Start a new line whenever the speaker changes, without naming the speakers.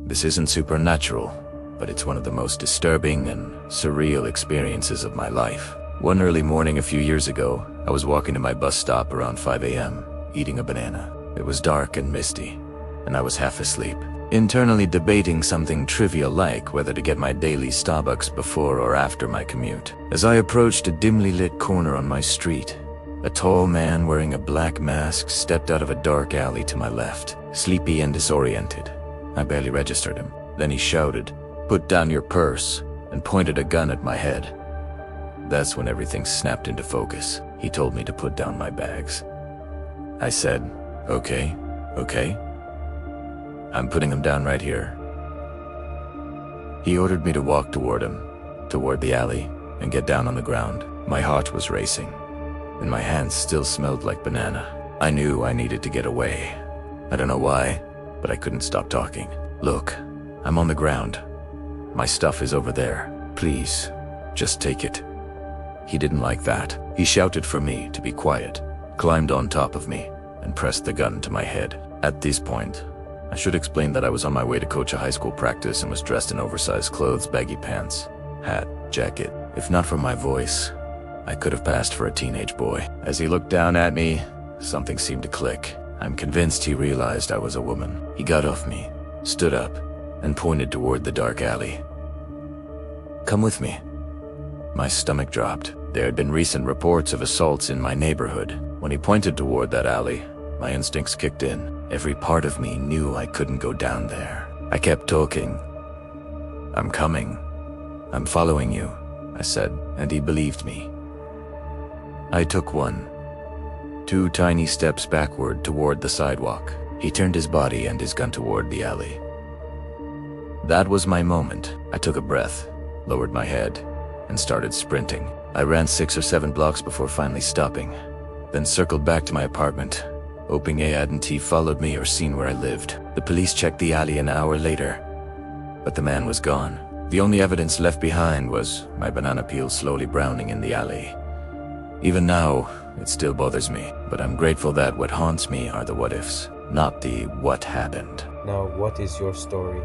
This isn't supernatural, but it's one of the most disturbing and surreal experiences of my life. One early morning a few years ago, I was walking to my bus stop around 5 a.m., eating a banana. It was dark and misty, and I was half asleep, internally debating something trivial like whether to get my daily Starbucks before or after my commute. As I approached a dimly lit corner on my street, a tall man wearing a black mask stepped out of a dark alley to my left, sleepy and disoriented. I barely registered him. Then he shouted, "Put down your purse," and pointed a gun at my head. That's when everything snapped into focus. He told me to put down my bags. I said, okay. I'm putting them down right here. He ordered me to walk toward him, toward the alley, and get down on the ground. My heart was racing, and my hands still smelled like banana. I knew I needed to get away. I don't know why, but I couldn't stop talking. "Look, I'm on the ground. My stuff is over there. Please, just take it." He didn't like that. He shouted for me to be quiet, climbed on top of me, and pressed the gun to my head. At this point, I should explain that I was on my way to coach a high school practice and was dressed in oversized clothes, baggy pants, hat, jacket. If not for my voice, I could have passed for a teenage boy. As he looked down at me, something seemed to click. I'm convinced he realized I was a woman. He got off me, stood up, and pointed toward the dark alley. "Come with me." My stomach dropped. There had been recent reports of assaults in my neighborhood. When he pointed toward that alley, my instincts kicked in. Every part of me knew I couldn't go down there. I kept talking. "I'm coming. I'm following you," I said, and he believed me. I took 2 tiny steps backward toward the sidewalk. He turned his body and his gun toward the alley. That was my moment. I took a breath, lowered my head, and started sprinting. I ran 6 or 7 blocks before finally stopping, then circled back to my apartment, hoping he hadn't followed me or seen where I lived. The police checked the alley an hour later, but the man was gone. The only evidence left behind was my banana peel slowly browning in the alley. Even now, it still bothers me, but I'm grateful that what haunts me are the what-ifs, not the what happened.
Now, what is your story?